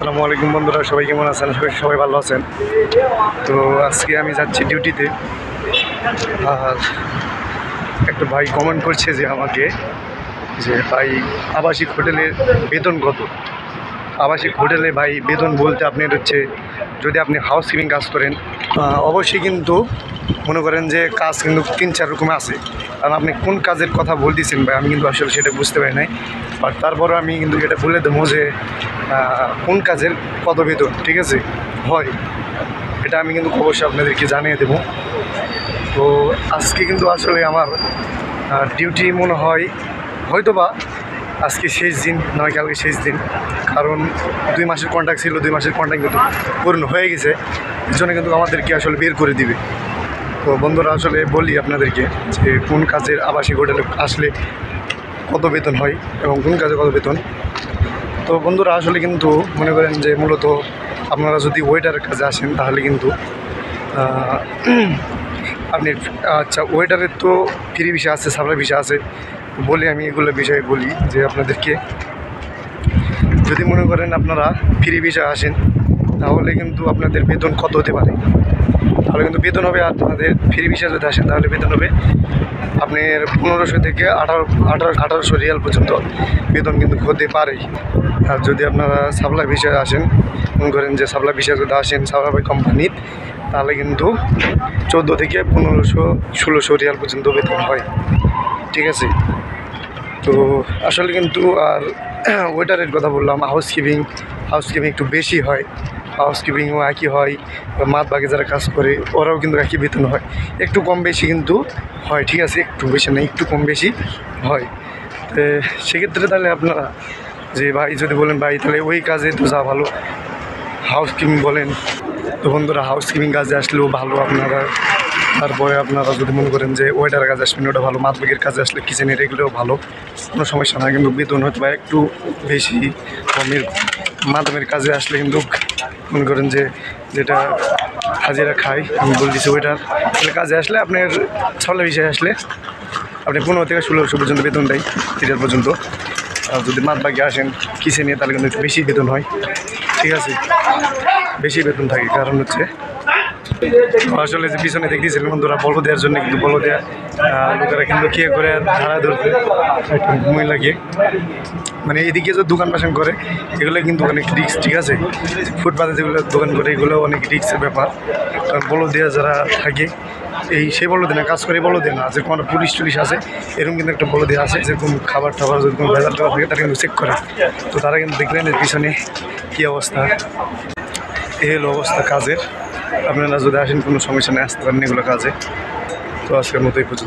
আসসালামু আলাইকুম বন্ধুরা, সবাই কেমন আছেন? সবাই ভালো আছেন। তো আজকে আমি যাচ্ছি ডিউটিতে। আর একটা ভাই কমেন্ট করছে যে আমাকে, যে ভাই আবাসিক হোটেলের বেতন কত? আবাসিক হোটেলে ভাই বেতন বলতে আপনার হচ্ছে, যদি আপনি হাউসকিপিং কাজ করেন অবশ্যই কিন্তু মনে করেন যে কাজ কিন্তু 3-4 রকম আছে। কারণ আপনি কোন কাজের কথা বলতেছেন ভাই, আমি কিন্তু আসলে সেটা বুঝতে পারি নাই। বাট তারপরে আমি কিন্তু এটা বলে দেবো যে কোন কাজের কত বেতন, ঠিক আছে হয়, এটা আমি কিন্তু অবশ্যই আপনাদেরকে জানিয়ে দেবো। তো আজকে কিন্তু আসলে আমার ডিউটি মনে হয় হয়তোবা আজকে শেষ দিন, নয় কালকে শেষ দিন। কারণ 2 মাসের কন্ট্রাক্ট ছিল, 2 মাসের কন্ট্রাক্ট কিন্তু পূর্ণ হয়ে গেছে। এর জন্য কিন্তু আমাদেরকে আসলে বের করে দিবে। তো বন্ধুরা আসলে বলি আপনাদেরকে যে কোন কাজের আবাসিক হোটেলে আসলে কত বেতন হয় এবং কোন কাজে কত বেতন। তো বন্ধুরা আসলে কিন্তু মনে করেন যে মূলত আপনারা যদি ওয়েটারের কাজে আসেন তাহলে কিন্তু আপনি আচ্ছা, ওয়েটারের তো ফ্রি ভিসা আছে, সাপ্লাই ভিসা আছে। বলি আমি এগুলো বিষয়ে বলি যে আপনাদেরকে, যদি মনে করেন আপনারা ফ্রি ভিসা আসেন তাহলে কিন্তু আপনাদের বেতন কত হতে পারে, তাহলে কিন্তু বেতন হবে। আপনাদের ফ্রি ভিসা যদি আসেন তাহলে বেতন হবে আপনার 1500 থেকে 1800 রিয়াল পর্যন্ত বেতন কিন্তু হতে পারে। আর যদি আপনারা সাপ্লাই ভিসায় আসেন, মনে করেন যে সাপ্লাই ভিসা যদি আসেন সাপ্লাই কোম্পানির, তাহলে কিন্তু 14 থেকে 1500-1600 রিয়াল পর্যন্ত বেতন হয়, ঠিক আছে। তো আসলে কিন্তু আর ওয়েটারের কথা বললাম, হাউসকিপিং একটু বেশি হয়। হাউসকিপিংও একই হয়, মাঠ বাগে যারা কাজ করে ওরাও কিন্তু একই বেতন হয়, একটু কম বেশি কিন্তু হয়, ঠিক আছে। একটু বেশি না, একটু কম বেশি হয়। তো সেক্ষেত্রে তাহলে আপনারা যে ভাই যদি বলেন ভাই তাহলে ওই কাজে তো যা ভালো হাউসকিপিং বলেন, তো বন্ধুরা হাউসকিপিং কাজে আসলেও ভালো আপনারা। তারপরে আপনারা যদি মনে করেন যে ওয়েটারের কাজে আসবেন ওটা ভালো, মাতবাগের কাজে আসলে কিচেনের এগুলোও ভালো, কোনো সমস্যা না। কিন্তু বেতন হয়তো বা একটু বেশি কমের। মাধ্যমের কাজে আসলে কিন্তু মনে করেন যে যেটা হাজিরা খাই, আমি বলতেছি ওয়েটার, তাহলে কাজে আসলে আপনার ছলে বিষয়ে আসলে আপনি 15 থেকে 1600 পর্যন্ত বেতন দেয়, 30 পর্যন্ত। আর যদি মাতবাগে আসেন কিচেনে তাহলে কিন্তু একটু বেশি বেতন হয়, ঠিক আছে, বেশি বেতন থাকে। কারণ হচ্ছে আসলে যে পিছনে দেখতেছিলেন বন্ধুরা বলো দেওয়ার জন্য, কিন্তু বলো দেওয়া লোকেরা কিন্তু কে করে ধারা ধরতে মহিলাকে, মানে এদিকে যে দোকান বাসন করে এগুলো কিন্তু অনেক রিক্স, ঠিক আছে। ফুটপাতে যেগুলো দোকান করে এগুলো অনেক রিক্সের ব্যাপার। কারণ বলো দেওয়া যারা থাকে সেই বলো দেয় না, কাজ করে বলো দেয় না, যে কোনো পুলিশ টুলিশ আছে এরকম কিন্তু একটা বলো দেওয়া আছে, যেরকম খাবার টাবার যদি কোনো ভেজাল টাবার থাকে তারা কিন্তু চেক করে। তো তারা কিন্তু দেখলেন এর পিছনে কী অবস্থা, এই হলো অবস্থা কাজের। আপনারা যদি আসেন কোনো সমস্যা নেই, আসতে পারেন এগুলো কাজে। তো আজকের মতো এই পর্যন্ত।